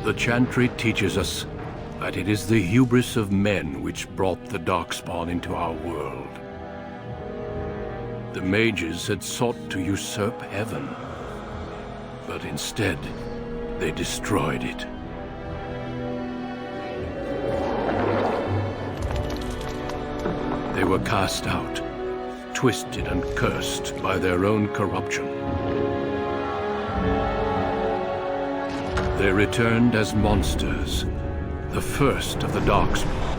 The Chantry teaches us that it is the hubris of men which brought the Darkspawn into our world. The mages had sought to usurp heaven, but instead, they destroyed it. They were cast out, twisted and cursed by their own corruption. They returned as monsters, the first of the Darkspawn.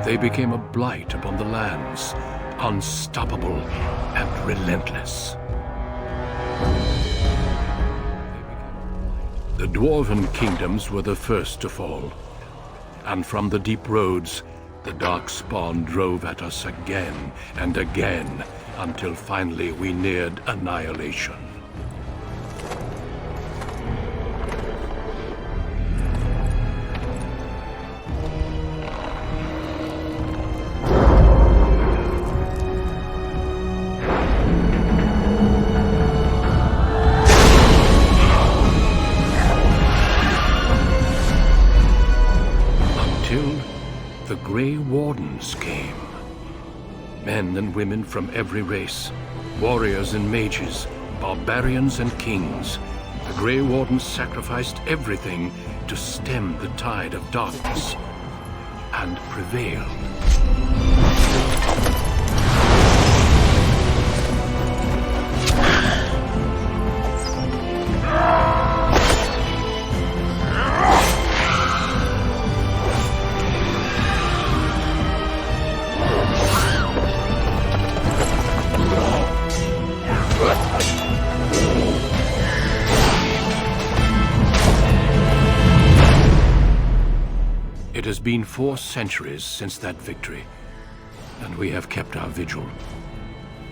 They became a blight upon the lands, unstoppable and relentless. The Dwarven kingdoms were the first to fall, and from the deep roads, the Darkspawn drove at us again and again, until finally we neared annihilation. The Grey Wardens came. Men and women from every race, warriors and mages, barbarians and kings. The Grey Wardens sacrificed everything to stem the tide of darkness, and prevailed. It has been 4 centuries since that victory, and we have kept our vigil.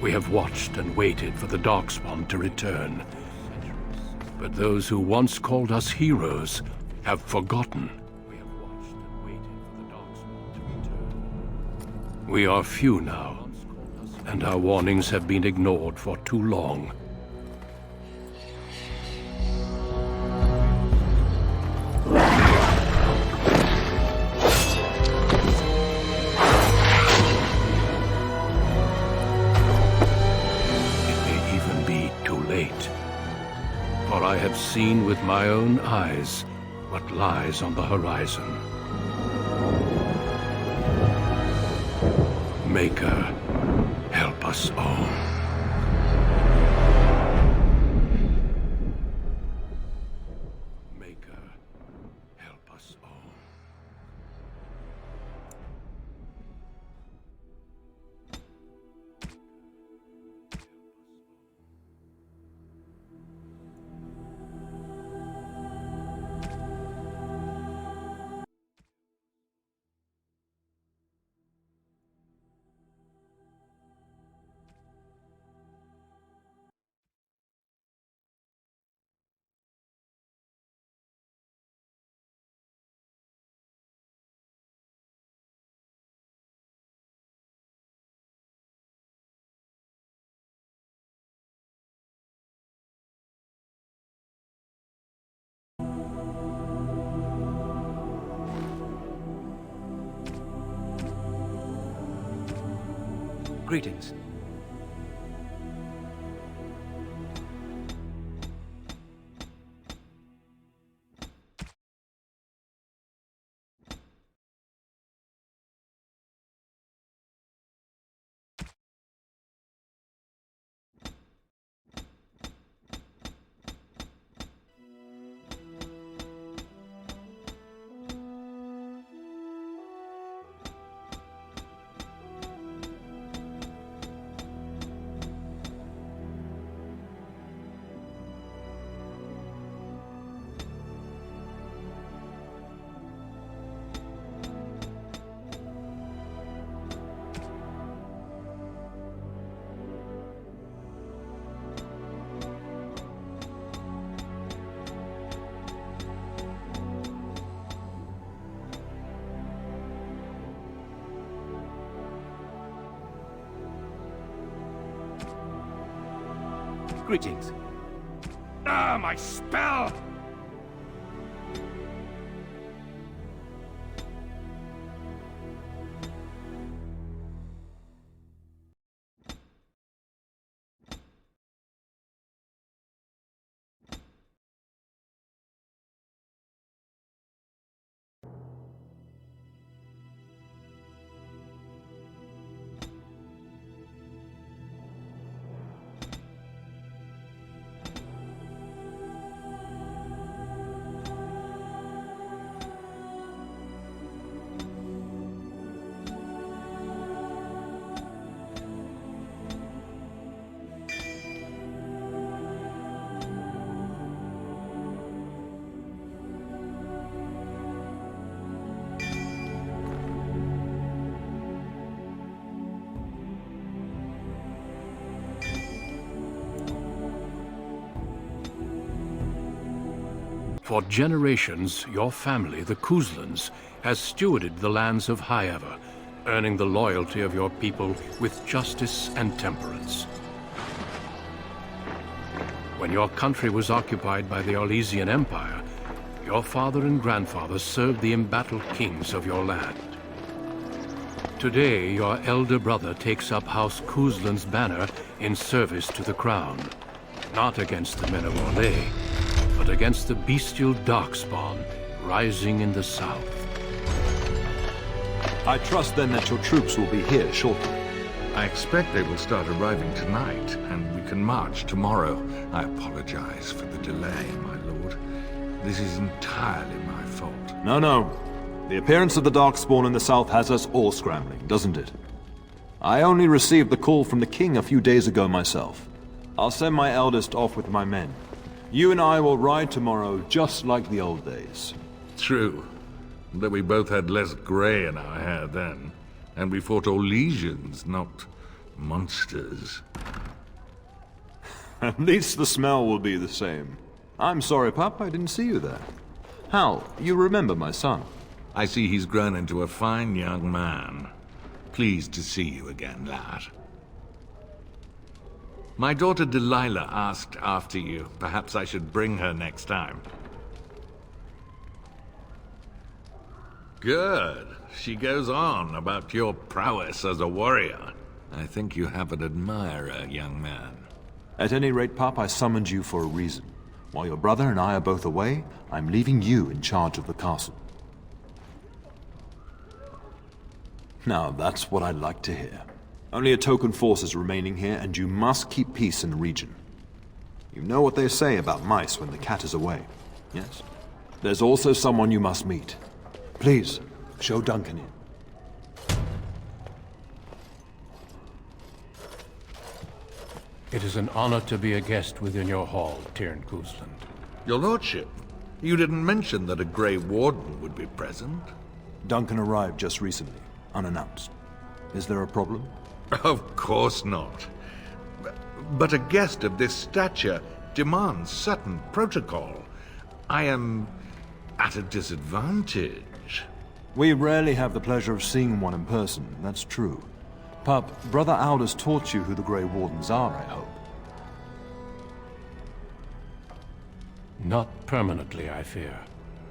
We have watched and waited for the Darkspawn to return. But those who once called us heroes have forgotten. We have watched and waited for the Darkspawn to return. We are few now, and our warnings have been ignored for too long. For I have seen with my own eyes what lies on the horizon. Maker, help us all. Maker, help us all. Greetings. Greetings. Ah, my spell! For generations, your family, the Kuzlans, has stewarded the lands of Highever, earning the loyalty of your people with justice and temperance. When your country was occupied by the Orlesian Empire, your father and grandfather served the embattled kings of your land. Today, your elder brother takes up House Kuzlan's banner in service to the crown, not against the men of Orlais, but against the bestial Darkspawn rising in the south. I trust then that your troops will be here shortly. I expect they will start arriving tonight, and we can march tomorrow. I apologize for the delay, my lord. This is entirely my fault. No. The appearance of the Darkspawn in the south has us all scrambling, doesn't it? I only received the call from the king a few days ago myself. I'll send my eldest off with my men. You and I will ride tomorrow just like the old days. True. Though we both had less grey in our hair then. And we fought Orlesians, not monsters. At least the smell will be the same. I'm sorry, Pup, I didn't see you there. Hal, you remember my son? I see he's grown into a fine young man. Pleased to see you again, lad. My daughter Delilah asked after you. Perhaps I should bring her next time. Good. She goes on about your prowess as a warrior. I think you have an admirer, young man. At any rate, Pup, I summoned you for a reason. While your brother and I are both away, I'm leaving you in charge of the castle. Now, that's what I'd like to hear. Only a token force is remaining here, and you must keep peace in the region. You know what they say about mice when the cat is away, yes? There's also someone you must meet. Please, show Duncan in. It is an honor to be a guest within your hall, Teyrn Kuzland. Your lordship, you didn't mention that a Grey Warden would be present. Duncan arrived just recently, unannounced. Is there a problem? Of course not. But a guest of this stature demands certain protocol. I am at a disadvantage. We rarely have the pleasure of seeing one in person, that's true. Pup, Brother Aldous taught you who the Grey Wardens are, I hope. Not permanently, I fear.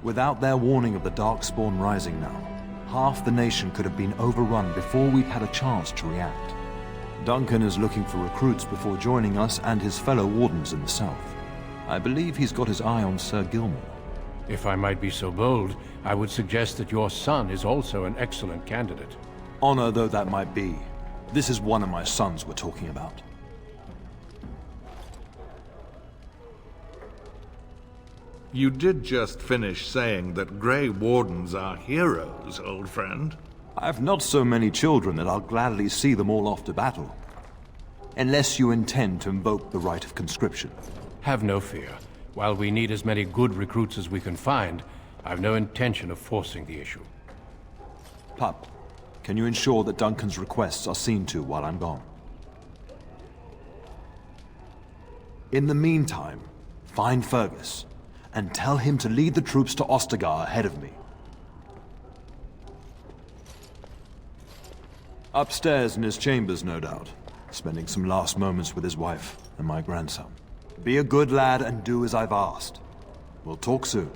Without their warning of the Darkspawn rising now, half the nation could have been overrun before we'd had a chance to react. Duncan is looking for recruits before joining us and his fellow wardens in the south. I believe he's got his eye on Sir Gilmore. If I might be so bold, I would suggest that your son is also an excellent candidate. Honor though that might be, this is one of my sons we're talking about. You did just finish saying that Grey Wardens are heroes, old friend. I've not so many children that I'll gladly see them all off to battle. Unless you intend to invoke the right of conscription. Have no fear. While we need as many good recruits as we can find, I've no intention of forcing the issue. Pup, can you ensure that Duncan's requests are seen to while I'm gone? In the meantime, find Fergus, and tell him to lead the troops to Ostagar ahead of me. Upstairs in his chambers, no doubt, spending some last moments with his wife and my grandson. Be a good lad and do as I've asked. We'll talk soon.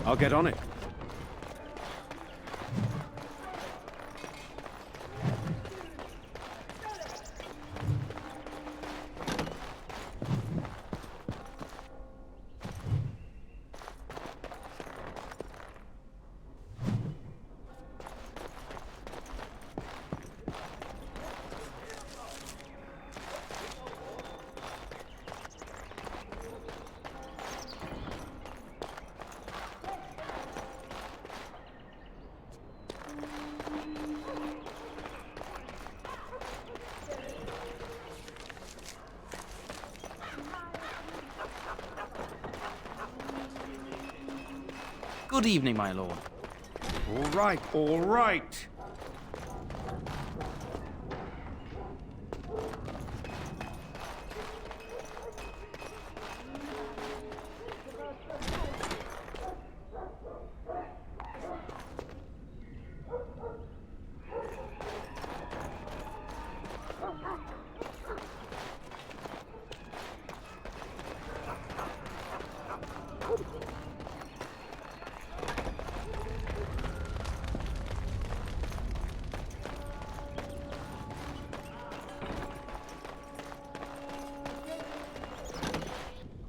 I'll get on it. Good evening, my lord. All right, all right.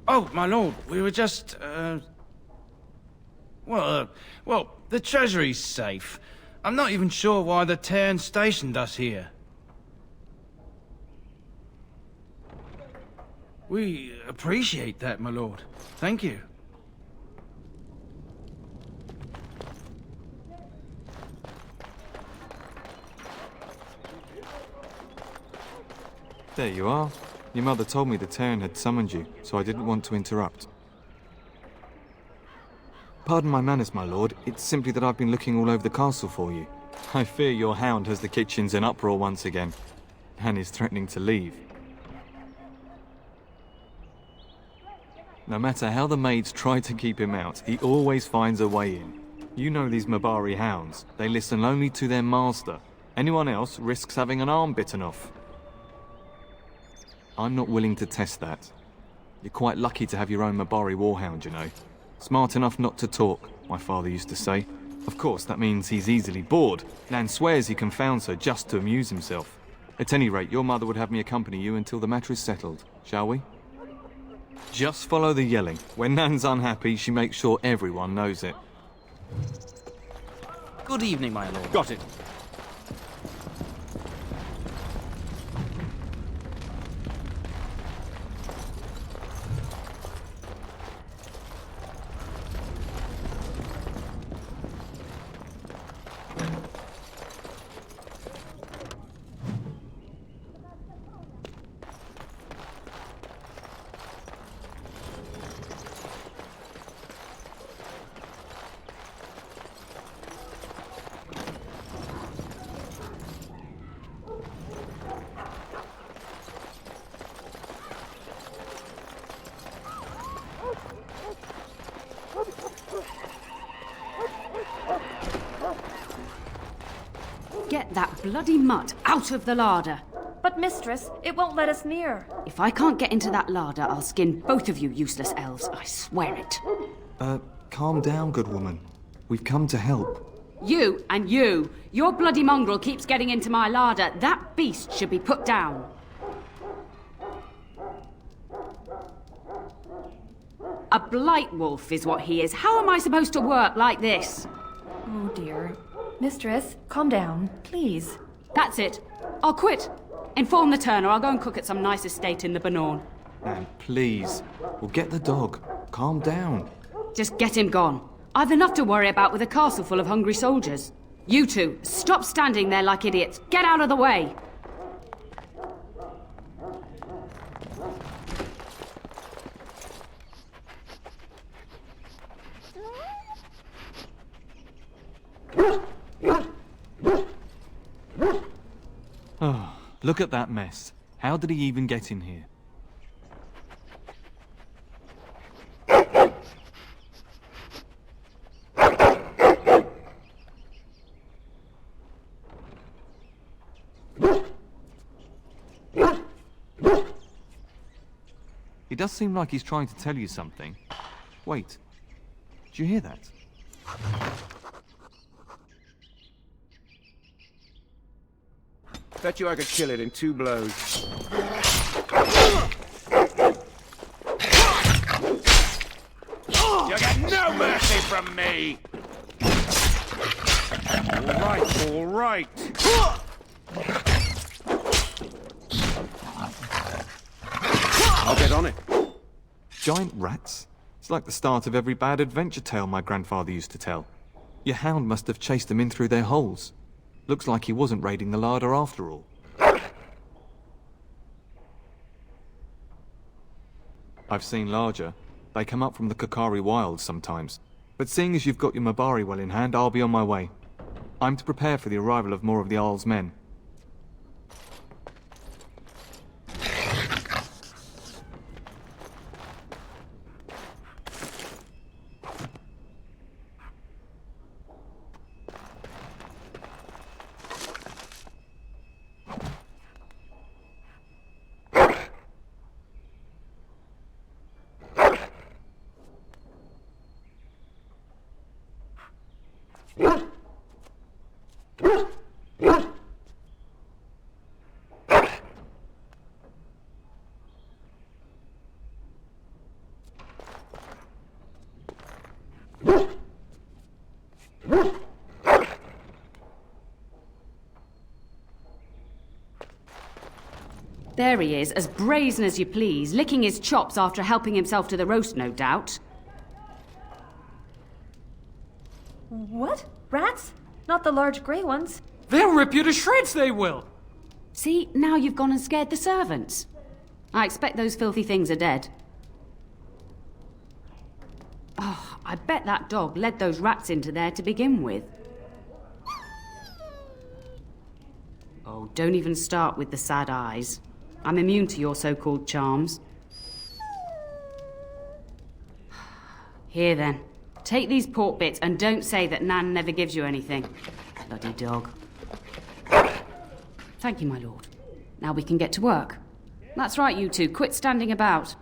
Oh, my lord, we were just, well, the treasury's safe. I'm not even sure why the Terran stationed us here. We appreciate that, my lord. Thank you. There you are. Your mother told me the Terran had summoned you, so I didn't want to interrupt. Pardon my manners, my lord. It's simply that I've been looking all over the castle for you. I fear your hound has the kitchens in uproar once again, and is threatening to leave. No matter how the maids try to keep him out, he always finds a way in. You know these Mabari hounds. They listen only to their master. Anyone else risks having an arm bitten off. I'm not willing to test that. You're quite lucky to have your own Mabari warhound, you know. Smart enough not to talk, my father used to say. Of course, that means he's easily bored. Nan swears he confounds her just to amuse himself. At any rate, your mother would have me accompany you until the matter is settled, shall we? Just follow the yelling. When Nan's unhappy, she makes sure everyone knows it. Good evening, my lord. Got it. Get that bloody mutt out of the larder. But, mistress, it won't let us near. If I can't get into that larder, I'll skin both of you useless elves. I swear it. Calm down, good woman. We've come to help. You and you. Your bloody mongrel keeps getting into my larder. That beast should be put down. A blight wolf is what he is. How am I supposed to work like this? Oh dear. Mistress, calm down, please. That's it. I'll quit. Inform the turner. I'll go and cook at some nice estate in the Banorn. Nan, please. We'll get the dog. Calm down. Just get him gone. I've enough to worry about with a castle full of hungry soldiers. You two, stop standing there like idiots. Get out of the way. Oh, look at that mess. How did he even get in here? He does seem like he's trying to tell you something. Wait, did you hear that? Bet you I could kill it in 2 blows. You get no mercy from me! All right. I'll get on it. Giant rats? It's like the start of every bad adventure tale my grandfather used to tell. Your hound must have chased them in through their holes. Looks like he wasn't raiding the larder after all. I've seen larger. They come up from the Kokari Wilds sometimes. But seeing as you've got your Mabari well in hand, I'll be on my way. I'm to prepare for the arrival of more of the Jarl's men. There he is, as brazen as you please, licking his chops after helping himself to the roast, no doubt. What? Rats? Not the large grey ones? They'll rip you to shreds, they will! See, now you've gone and scared the servants. I expect those filthy things are dead. Oh, I bet that dog led those rats into there to begin with. Oh, don't even start with the sad eyes. I'm immune to your so-called charms. Here then, take these pork bits and don't say that Nan never gives you anything. Bloody dog. Thank you, my lord. Now we can get to work. That's right, you two. Quit standing about.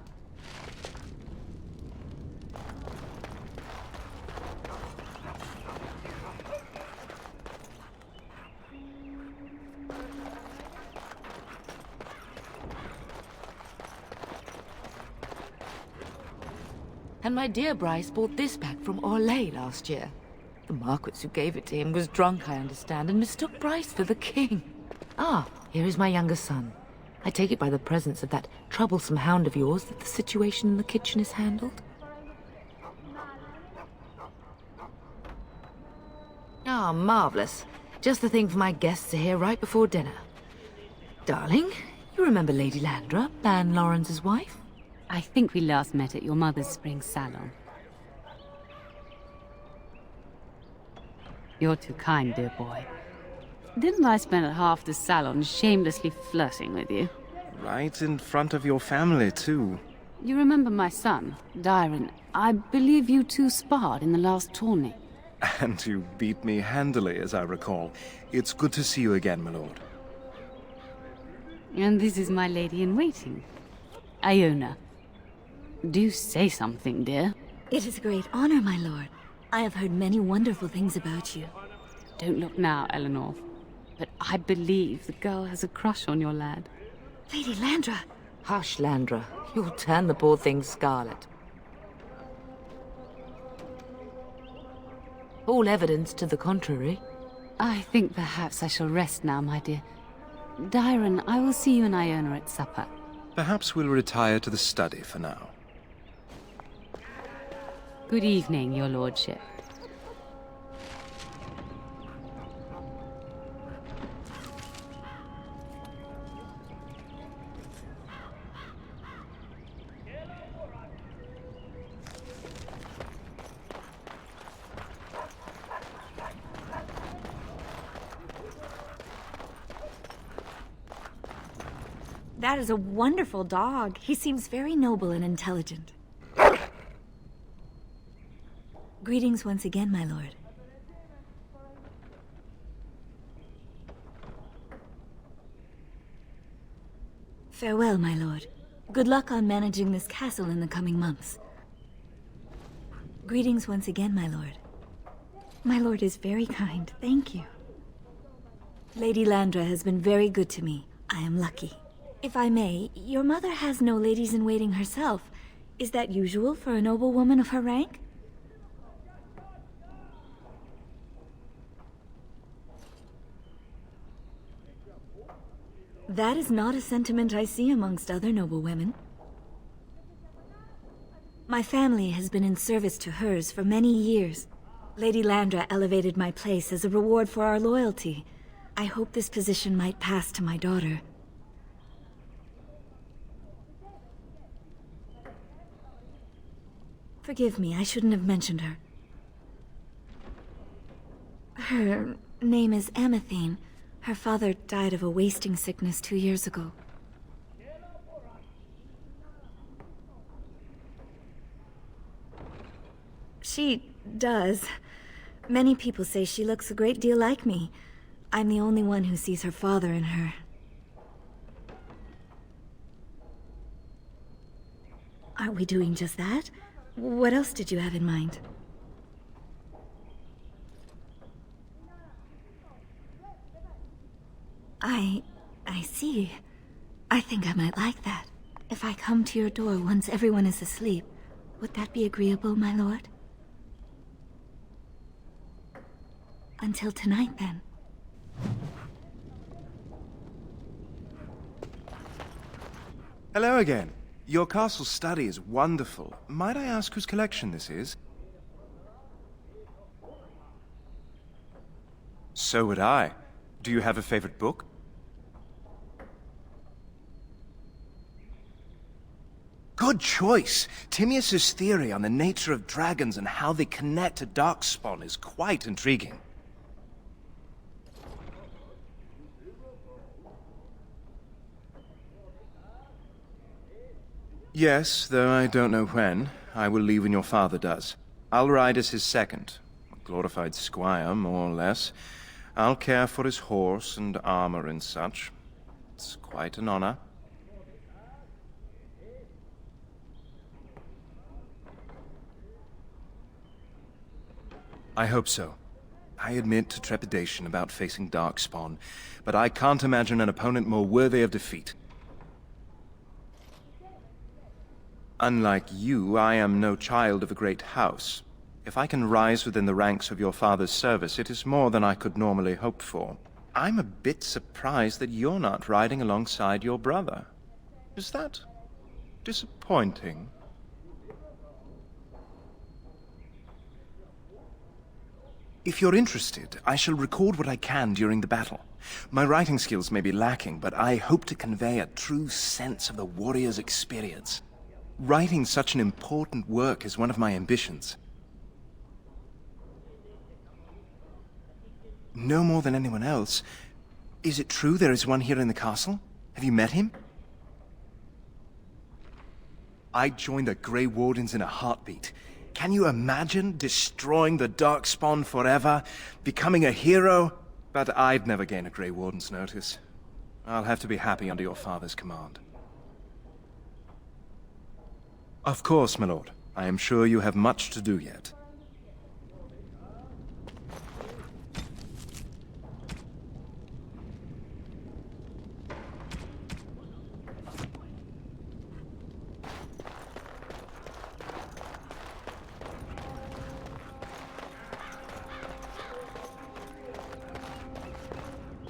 And my dear Bryce bought this back from Orlais last year. The Marquis who gave it to him was drunk, I understand, and mistook Bryce for the king. Ah, here is my younger son. I take it by the presence of that troublesome hound of yours that the situation in the kitchen is handled? Ah, marvelous. Just the thing for my guests to hear right before dinner. Darling, you remember Lady Landra, Ban Lawrence's wife? I think we last met at your mother's spring salon. You're too kind, dear boy. Didn't I spend half the salon shamelessly flirting with you? Right in front of your family, too. You remember my son, Dyron. I believe you two sparred in the last tourney. And you beat me handily, as I recall. It's good to see you again, my lord. And this is my lady-in-waiting, Iona. Do say something, dear. It is a great honor, my lord. I have heard many wonderful things about you. Don't look now, Eleanor. But I believe the girl has a crush on your lad. Lady Landra! Hush, Landra. You'll turn the poor thing scarlet. All evidence to the contrary. I think perhaps I shall rest now, my dear. Dyron, I will see you and Iona at supper. Perhaps we'll retire to the study for now. Good evening, your lordship. That is a wonderful dog. He seems very noble and intelligent. Greetings once again, my lord. Farewell, my lord. Good luck on managing this castle in the coming months. Greetings once again, my lord. My lord is very kind, thank you. Lady Landra has been very good to me. I am lucky. If I may, your mother has no ladies-in-waiting herself. Is that usual for a noblewoman of her rank? That is not a sentiment I see amongst other noblewomen. My family has been in service to hers for many years. Lady Landra elevated my place as a reward for our loyalty. I hope this position might pass to my daughter. Forgive me, I shouldn't have mentioned her. Her name is Amathine. Her father died of a wasting sickness 2 years ago. She does. Many people say she looks a great deal like me. I'm the only one who sees her father in her. Aren't we doing just that? What else did you have in mind? I see. I think I might like that. If I come to your door once everyone is asleep, would that be agreeable, my lord? Until tonight, then. Hello again. Your castle study is wonderful. Might I ask whose collection this is? So would I. Do you have a favorite book? Good choice! Timaeus' theory on the nature of dragons and how they connect to Darkspawn is quite intriguing. Yes, though I don't know when. I will leave when your father does. I'll ride as his second. A glorified squire, more or less. I'll care for his horse and armor and such. It's quite an honor. I hope so. I admit to trepidation about facing Darkspawn, but I can't imagine an opponent more worthy of defeat. Unlike you, I am no child of a great house. If I can rise within the ranks of your father's service, it is more than I could normally hope for. I'm a bit surprised that you're not riding alongside your brother. Is that disappointing? If you're interested, I shall record what I can during the battle. My writing skills may be lacking, but I hope to convey a true sense of the warrior's experience. Writing such an important work is one of my ambitions. No more than anyone else. Is it true there is one here in the castle? Have you met him? I'd join the Grey Wardens in a heartbeat. Can you imagine destroying the Darkspawn forever? Becoming a hero? But I'd never gain a Grey Warden's notice. I'll have to be happy under your father's command. Of course, my lord. I am sure you have much to do yet.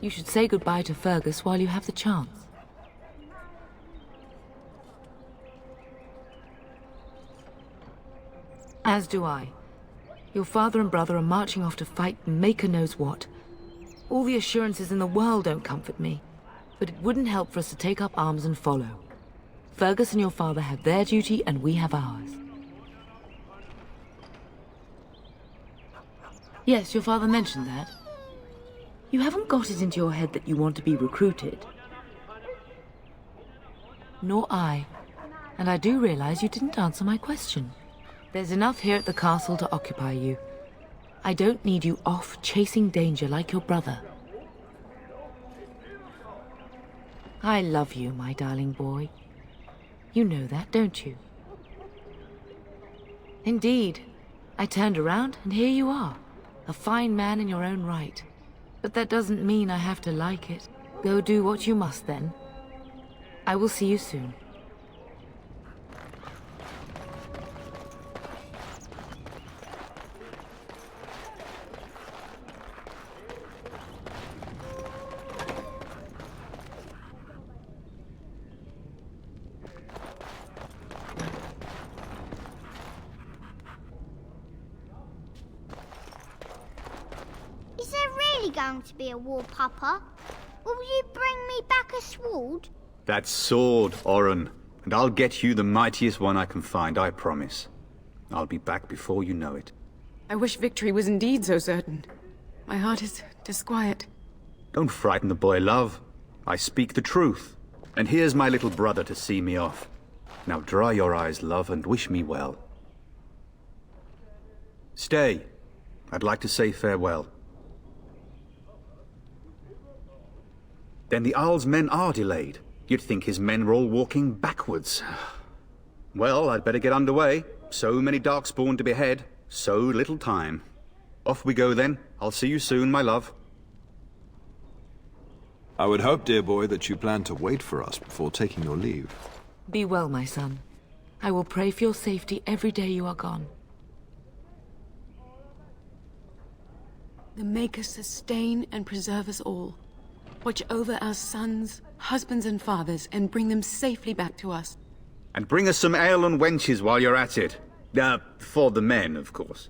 You should say goodbye to Fergus while you have the chance. As do I. Your father and brother are marching off to fight Maker knows what. All the assurances in the world don't comfort me, but it wouldn't help for us to take up arms and follow. Fergus and your father have their duty, and we have ours. Yes, your father mentioned that. You haven't got it into your head that you want to be recruited. Nor I. And I do realize you didn't answer my question. There's enough here at the castle to occupy you. I don't need you off chasing danger like your brother. I love you, my darling boy. You know that, don't you? Indeed. I turned around, and here you are. A fine man in your own right. But that doesn't mean I have to like it. Go do what you must, then. I will see you soon. Going to be a war, Papa? Will you bring me back a sword? That sword, Oren. And I'll get you the mightiest one I can find, I promise. I'll be back before you know it. I wish victory was indeed so certain. My heart is disquiet. Don't frighten the boy, love. I speak the truth. And here's my little brother to see me off. Now dry your eyes, love, and wish me well. Stay. I'd like to say farewell. Then the Arl's men are delayed. You'd think his men were all walking backwards. Well, I'd better get underway. So many Darkspawn to behead, so little time. Off we go then. I'll see you soon, my love. I would hope, dear boy, that you plan to wait for us before taking your leave. Be well, my son. I will pray for your safety every day you are gone. The Maker sustain and preserve us all. Watch over our sons, husbands and fathers, and bring them safely back to us. And bring us some ale and wenches while you're at it. For the men, of course.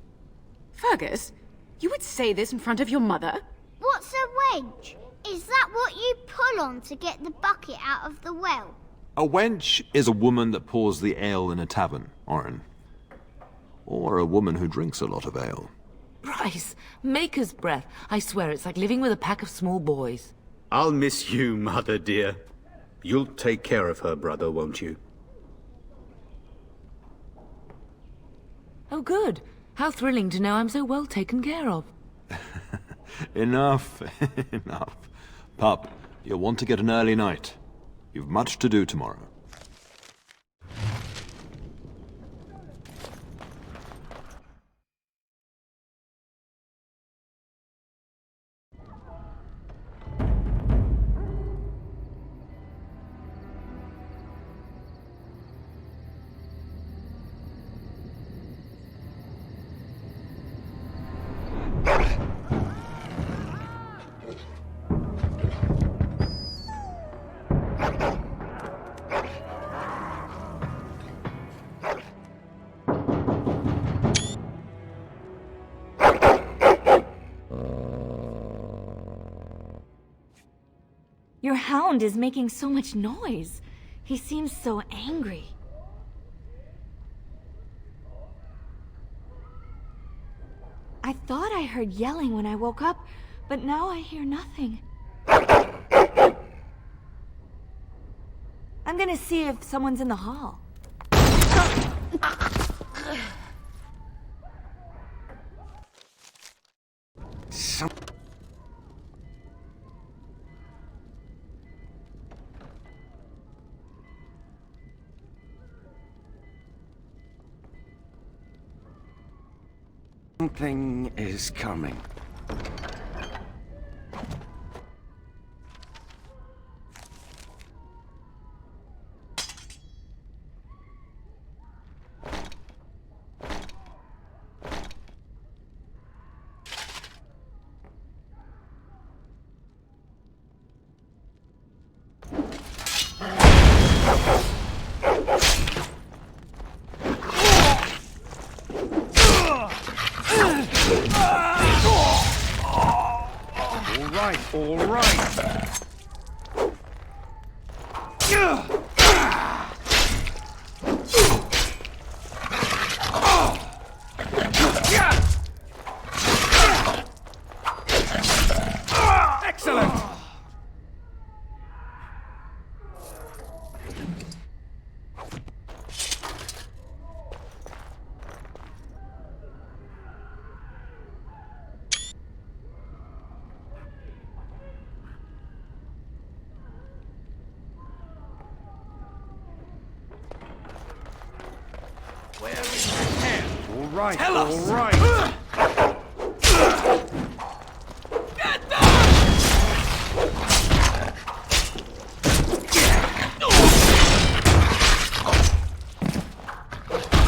Fergus, you would say this in front of your mother? What's a wench? Is that what you pull on to get the bucket out of the well? A wench is a woman that pours the ale in a tavern, Oren. Or a woman who drinks a lot of ale. Bryce, Maker's breath. I swear it's like living with a pack of small boys. I'll miss you, mother dear. You'll take care of her, brother, won't you? Oh, good. How thrilling to know I'm so well taken care of. Enough, enough. Pup, you'll want to get an early night. You've much to do tomorrow. Your hound is making so much noise. He seems so angry. I thought I heard yelling when I woke up, but now I hear nothing. I'm gonna see if someone's in the hall. Something is coming. right, all right. Excellent! All right, Tell all us. right.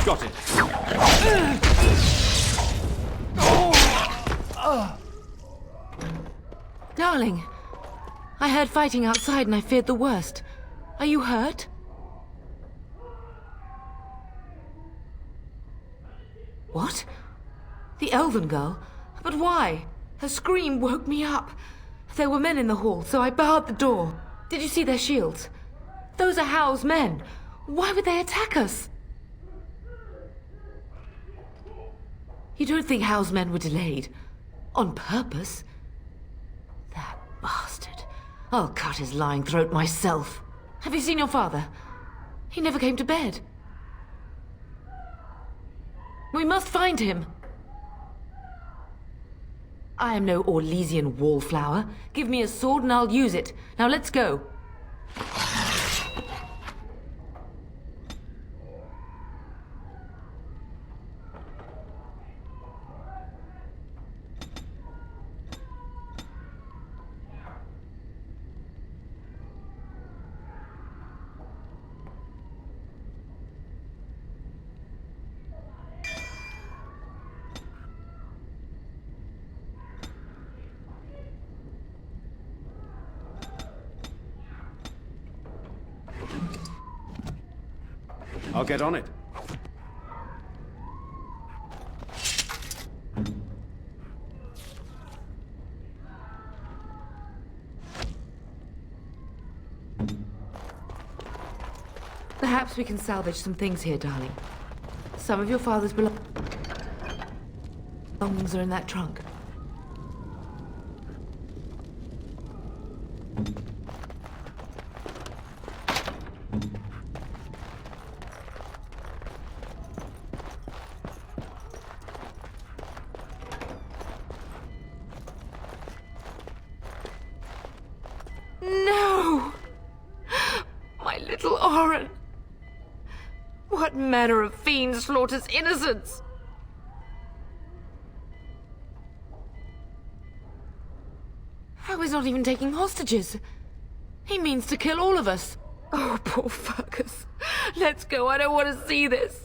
Got it. Darling, I heard fighting outside and I feared the worst. Are you hurt? What? The Elven girl? But why? Her scream woke me up. There were men in the hall, so I barred the door. Did you see their shields? Those are Hal's men. Why would they attack us? You don't think Hal's men were delayed? On purpose? That bastard. I'll cut his lying throat myself. Have you seen your father? He never came to bed. We must find him. I am no Orlesian wallflower. Give me a sword and I'll use it. Now let's go. I'll get on it. Perhaps we can salvage some things here, darling. Some of your father's belongings are in that trunk. No! My little Oren! What manner of fiend slaughters innocents? How is not even taking hostages? He means to kill all of us. Oh, poor Fergus. Let's go, I don't want to see this.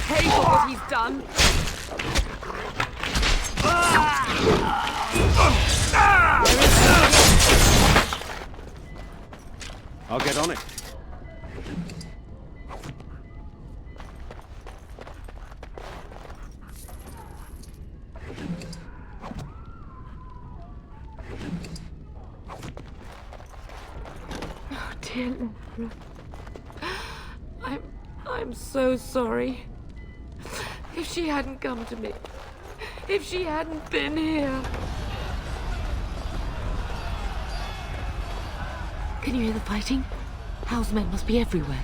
Pay for what he's done. I'll get on it. Oh, dear Laura. I'm so sorry. If she hadn't come to me, if she hadn't been here. Can you hear the fighting? Hal's men must be everywhere.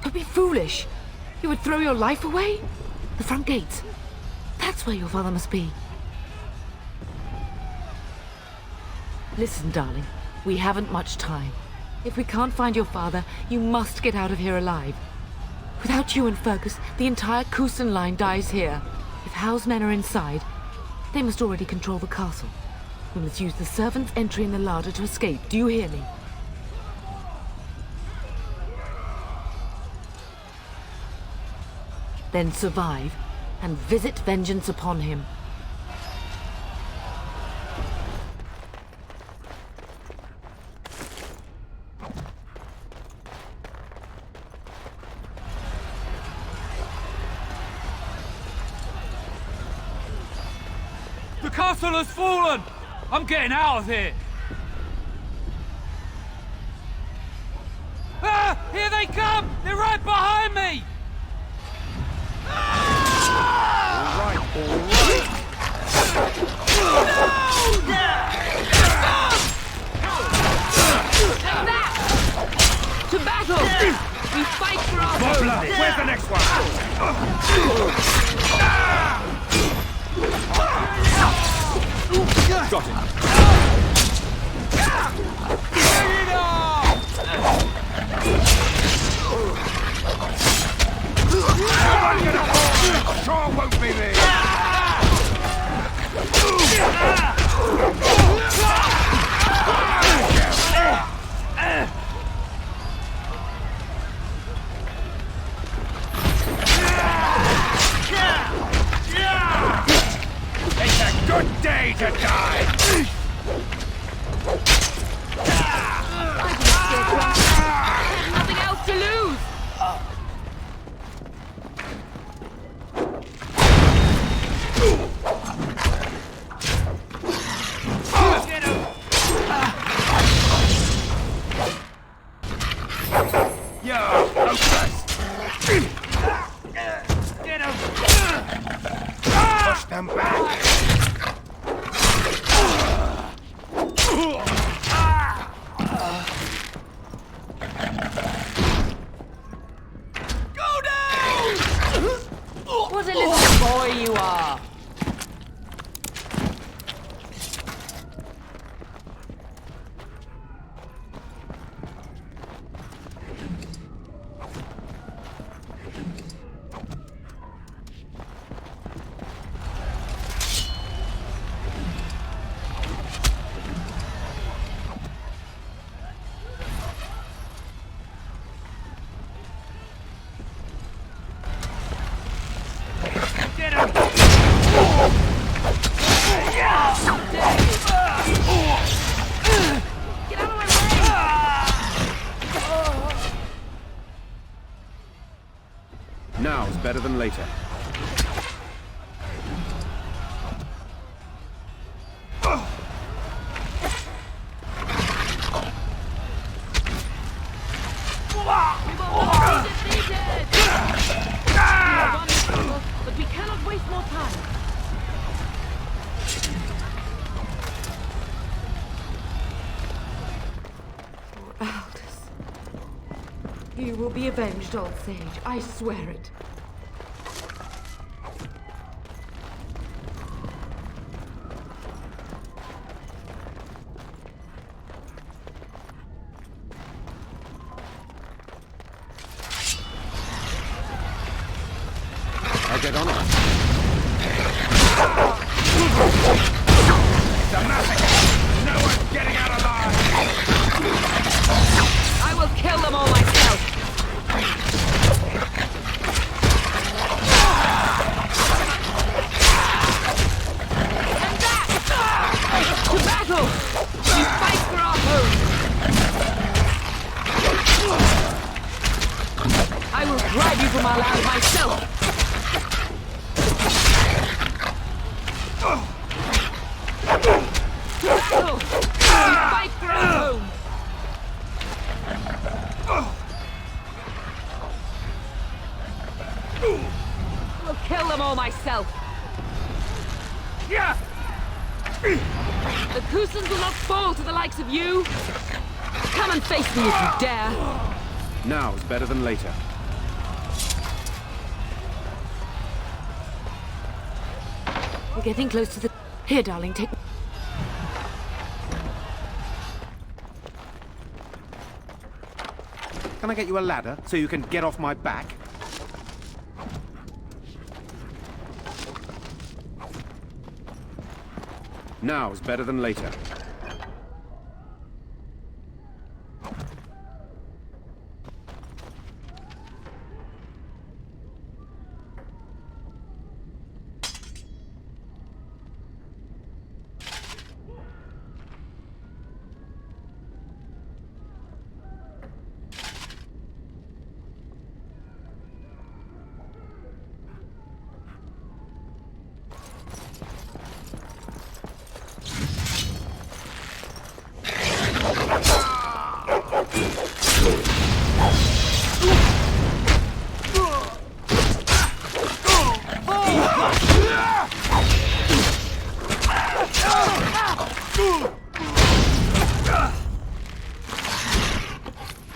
Don't be foolish. You would throw your life away? The front gates. That's where your father must be. Listen, darling. We haven't much time. If we can't find your father, you must get out of here alive. Without you and Fergus, the entire Kusen line dies here. If Hal's men are inside, they must already control the castle. We must use the servants' entry in the larder to escape. Do you hear me? then survive, and visit vengeance upon him. The castle has fallen! I'm getting out of here! Ah! Here they come! They're right behind me! All right. To battle! We fight for our More home! blood. Where's the next one? Got him. I'm gonna fall. Sure won't be me. It's a good day to die. Nothing else to lose! Yo, hopeless. Get him. Push them back. Go down! What a little boy you are! Get him. Get out of my way! Now's better than later. But we cannot waste more time. Poor Aldous. You will be avenged, old sage. I swear it. I'll get on it. It's a massacre. No one's getting out alive. I will kill them all myself. And that! To battle! We fight for our home! I will drive you from our land myself! To battle! We fight for our home! I'll kill them all myself! Yeah! The Cousins will not fall to the likes of you! Come and face me if you dare! Now's better than later. We're getting close to the... Here, darling, take... Can I get you a ladder so you can get off my back? Now's better than later.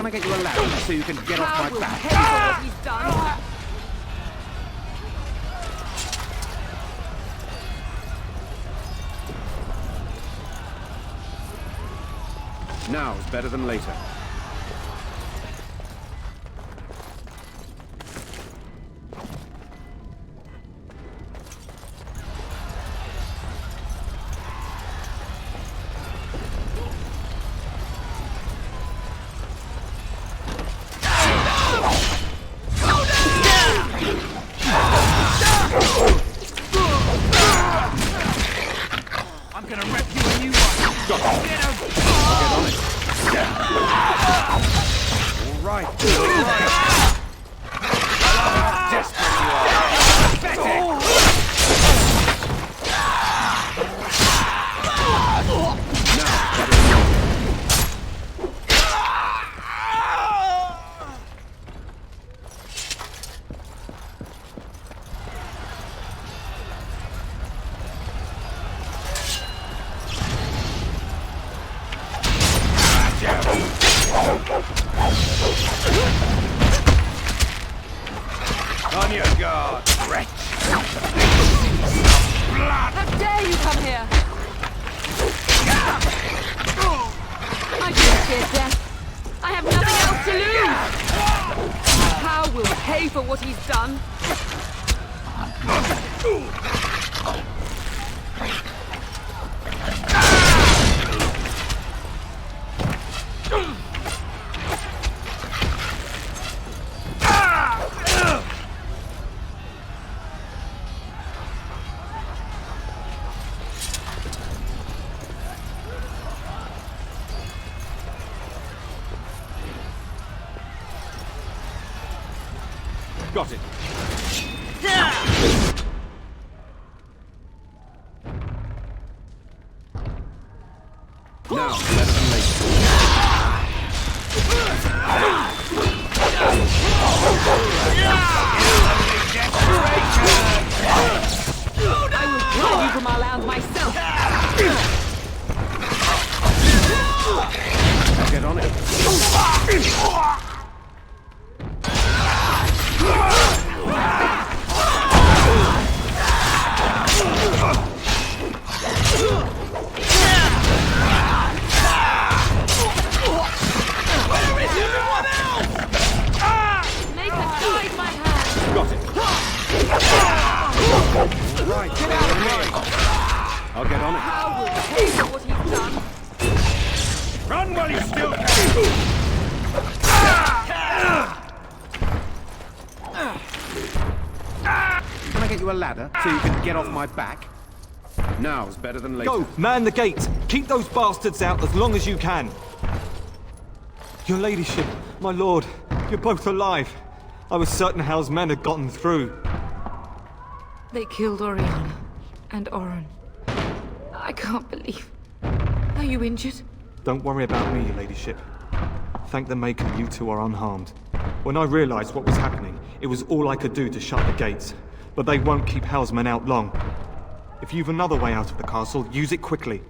Can I get you a ladder so you can get off my back? Pay for what he's done. Now's better than later. I'm gonna wreck you a new one. Get him! I'll get on it. All right. How desperate you are. Pathetic. Now, better than later. On your guard, wretch! How dare you come here? I don't fear death. I have nothing else to lose. How will pay for what he's done? Got it. Now, better than later. I will drive you from our land myself. I'll get on it. Right, get out of here! I'll get on it. How will pay for what he's done? Run while you still can! Can I get you a ladder so you can get off my back? Now's better than later. Go! Man the gate! Keep those bastards out as long as you can! Your ladyship, my lord, you're both alive. I was certain Hal's men had gotten through. They killed Oriana and Oren. I can't believe. Are you injured? Don't worry about me, your ladyship. Thank the Maker you two are unharmed. When I realized what was happening, it was all I could do to shut the gates. But they won't keep Hal's men out long. If you've another way out of the castle, use it quickly.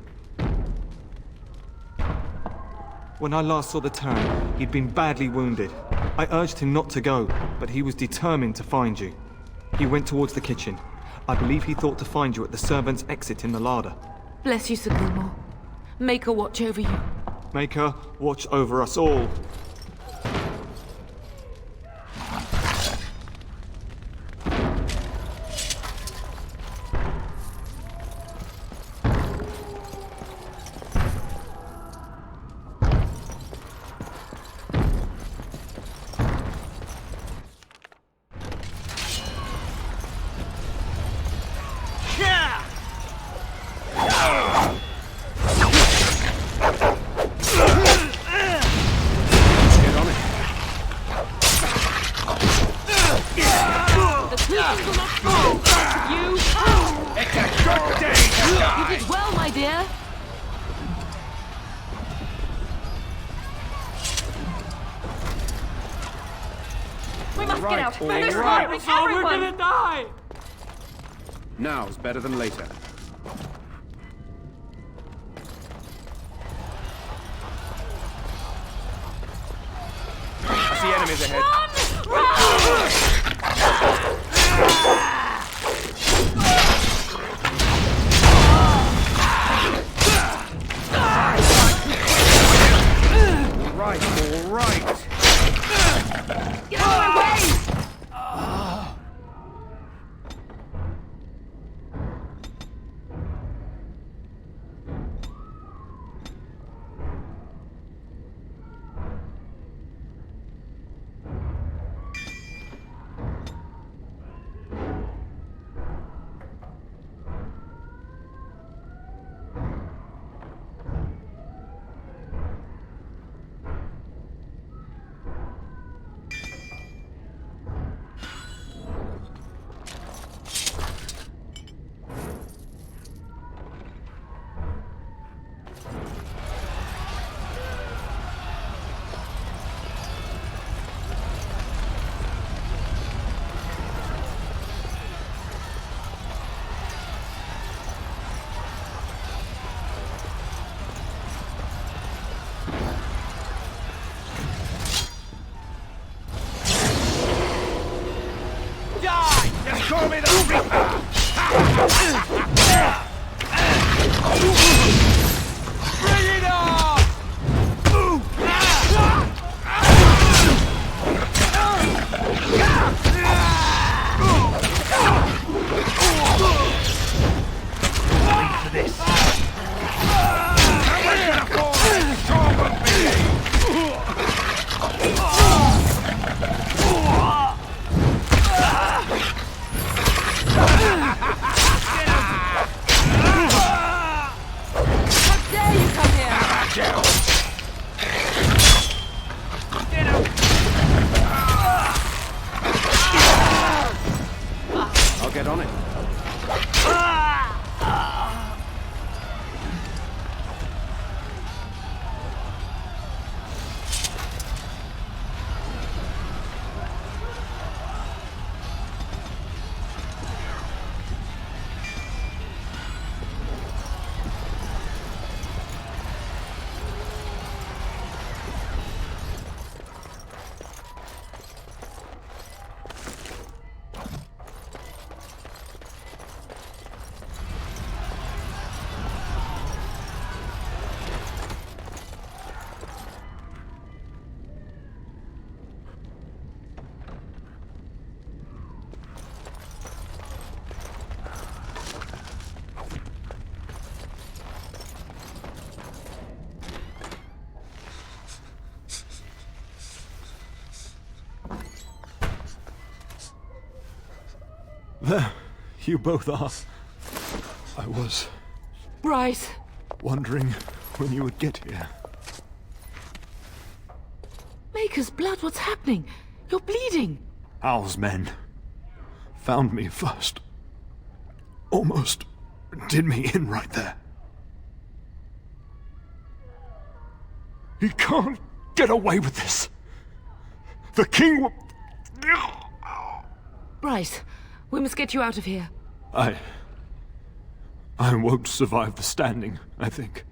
When I last saw the Terran, he'd been badly wounded. I urged him not to go, but he was determined to find you. He went towards the kitchen. I believe he thought to find you at the servants' exit in the larder. Bless you, Sir Gilmore. Maker watch over you. Maker, watch over us all. Now's better than later. Enemies ahead. Right, all right. Get out of my way! Call me the Reaper! Bring it on! Wait for this. Someone's gonna fall like storm of me! I'll get on it. There, you both are. I was Bryce! wondering when you would get here. Maker's blood, what's happening? You're bleeding! Hal's men found me first. Almost did me in right there. He can't get away with this. The king will... Bryce, we must get you out of here. I won't survive the standing, I think.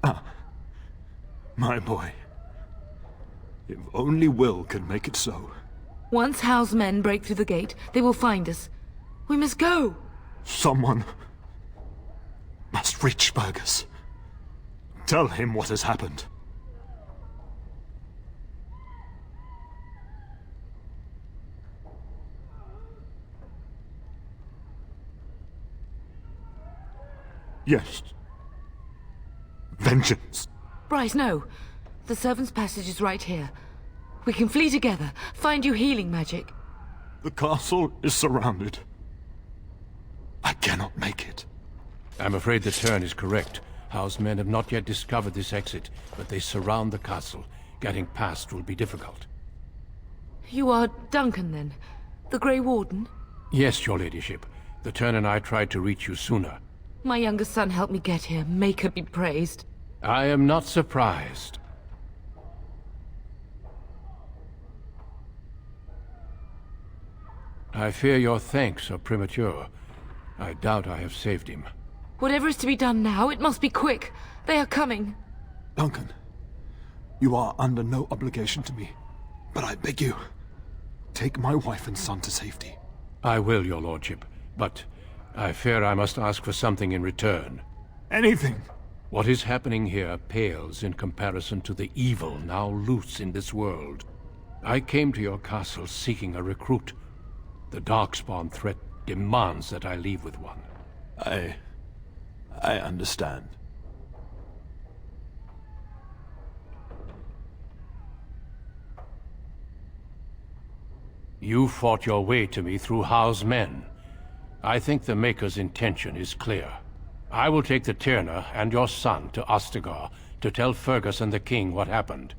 Ah, my boy. If only Will could make it so. Once Hal's men break through the gate, they will find us. We must go! Someone must reach Fergus. Tell him what has happened. Yes. Vengeance. Bryce, no. The servants' passage is right here. We can flee together, find you healing magic. The castle is surrounded. I cannot make it. I'm afraid the Turn is correct. Howe's men have not yet discovered this exit, but they surround the castle. Getting past will be difficult. You are Duncan, then? The Grey Warden? Yes, your ladyship. The Turn and I tried to reach you sooner. My younger son helped me get here. Maker be praised. I am not surprised. I fear your thanks are premature. I doubt I have saved him. Whatever is to be done now, it must be quick. They are coming. Duncan, you are under no obligation to me, but I beg you, take my wife and son to safety. I will, your lordship, but I fear I must ask for something in return. Anything. What is happening here pales in comparison to the evil now loose in this world. I came to your castle seeking a recruit. The Darkspawn threat demands that I leave with one. I understand. You fought your way to me through Howe's men. I think the Maker's intention is clear. I will take the Tyrna and your son to Ostagar to tell Fergus and the king what happened.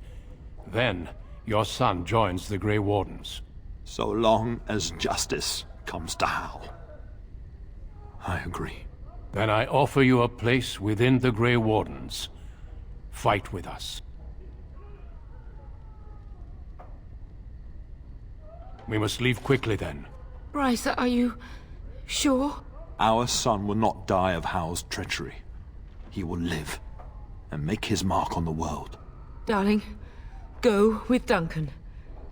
Then, your son joins the Grey Wardens. So long as justice comes to Howe. I agree. Then I offer you a place within the Grey Wardens. Fight with us. We must leave quickly then. Bryce, are you sure? Our son will not die of Howe's treachery. He will live and make his mark on the world. Darling, go with Duncan.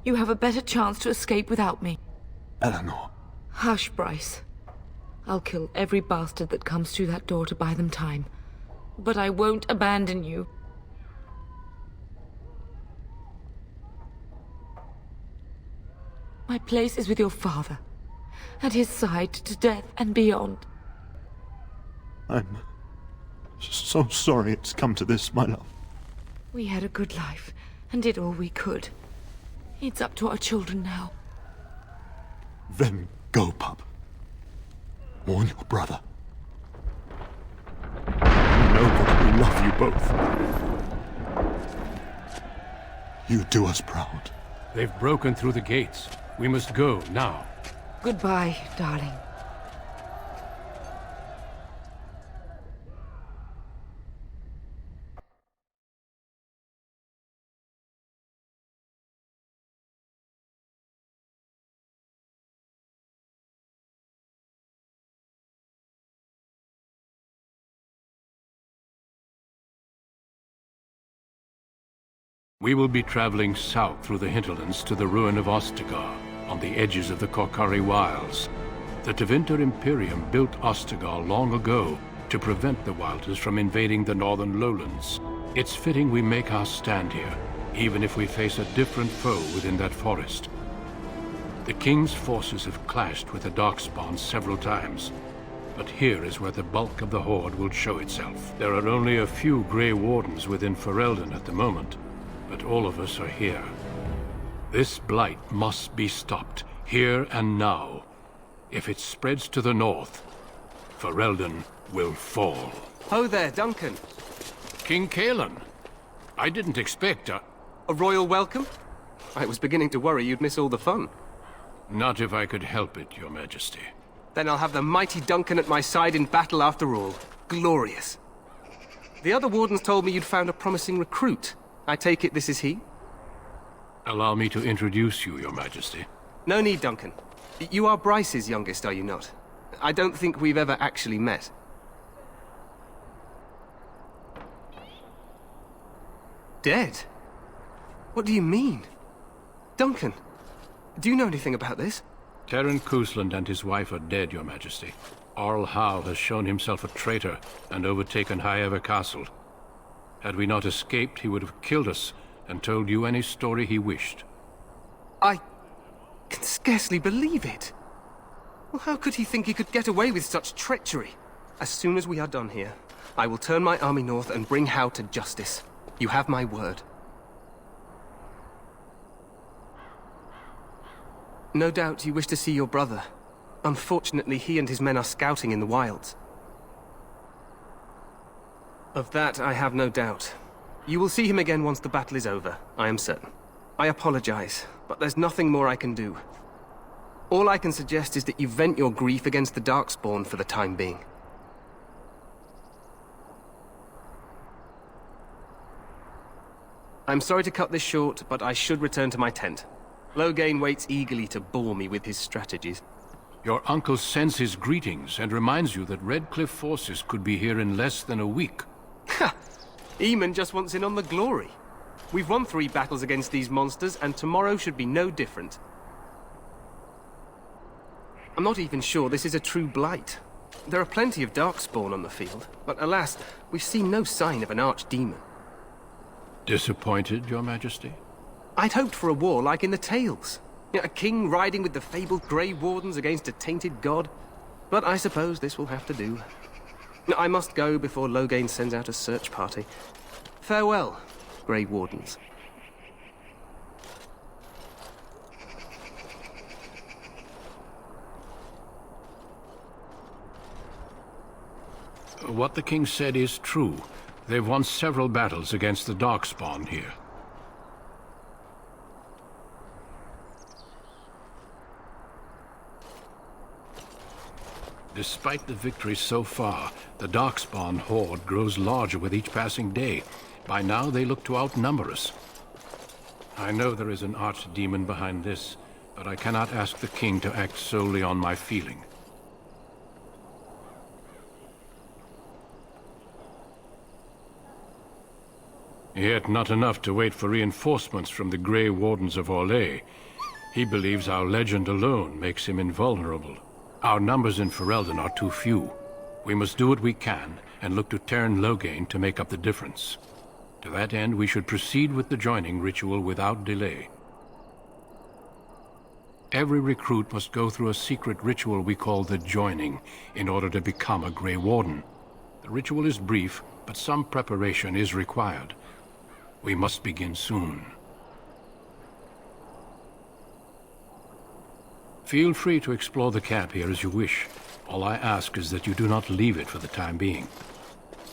You have a better chance to escape without me. Eleanor. Hush, Bryce. I'll kill every bastard that comes through that door to buy them time. But I won't abandon you. My place is with your father. At his side to death and beyond. I'm so sorry it's come to this, my love. We had a good life and did all we could. It's up to our children now. Then go, pup. Warn your brother. You know that we love you both. You do us proud. They've broken through the gates. We must go now. Goodbye, darling. We will be traveling south through the hinterlands to the ruin of Ostagar, on the edges of the Korcari Wilds. The Tevinter Imperium built Ostagar long ago to prevent the Wilders from invading the northern lowlands. It's fitting we make our stand here, even if we face a different foe within that forest. The King's forces have clashed with the Darkspawn several times, but here is where the bulk of the Horde will show itself. There are only a few Grey Wardens within Ferelden at the moment, but all of us are here. This blight must be stopped, here and now. If it spreads to the north, Ferelden will fall. Ho there, Duncan. King Cailan. I didn't expect a royal welcome? I was beginning to worry you'd miss all the fun. Not if I could help it, Your Majesty. Then I'll have the mighty Duncan at my side in battle after all. Glorious. The other wardens told me you'd found a promising recruit. I take it this is he? Allow me to introduce you, Your Majesty. No need, Duncan. You are Bryce's youngest, are you not? I don't think we've ever actually met. Dead? What do you mean? Duncan, do you know anything about this? Terran Cousland and his wife are dead, Your Majesty. Arl Howe has shown himself a traitor and overtaken Highever Castle. Had we not escaped, he would have killed us and told you any story he wished. I can scarcely believe it. Well, how could he think he could get away with such treachery? As soon as we are done here, I will turn my army north and bring Howe to justice. You have my word. No doubt you wish to see your brother. Unfortunately, he and his men are scouting in the wilds. Of that, I have no doubt. You will see him again once the battle is over, I am certain. I apologize, but there's nothing more I can do. All I can suggest is that you vent your grief against the Darkspawn for the time being. I'm sorry to cut this short, but I should return to my tent. Loghain waits eagerly to bore me with his strategies. Your uncle sends his greetings and reminds you that Redcliffe forces could be here in less than a week. Ha! Eamon just wants in on the glory. We've won 3 battles against these monsters, and tomorrow should be no different. I'm not even sure this is a true blight. There are plenty of Darkspawn on the field, but alas, we've seen no sign of an archdemon. Disappointed, Your Majesty? I'd hoped for a war like in the tales. A king riding with the fabled Grey Wardens against a tainted god. But I suppose this will have to do. I must go before Loghain sends out a search party. Farewell, Grey Wardens. What the king said is true. They've won several battles against the Darkspawn here. Despite the victory so far, the Darkspawn horde grows larger with each passing day. By now, they look to outnumber us. I know there is an archdemon behind this, but I cannot ask the king to act solely on my feeling. Yet not enough to wait for reinforcements from the Grey Wardens of Orlais. He believes our legend alone makes him invulnerable. Our numbers in Ferelden are too few. We must do what we can, and look to Teyrn Loghain to make up the difference. To that end, we should proceed with the joining ritual without delay. Every recruit must go through a secret ritual we call the Joining, in order to become a Grey Warden. The ritual is brief, but some preparation is required. We must begin soon. Feel free to explore the camp here as you wish. All I ask is that you do not leave it for the time being.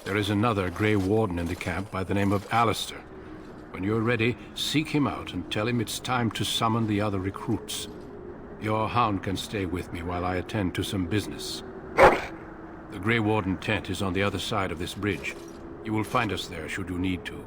There is another Grey Warden in the camp by the name of Alistair. When you're ready, seek him out and tell him it's time to summon the other recruits. Your hound can stay with me while I attend to some business. The Grey Warden tent is on the other side of this bridge. You will find us there should you need to.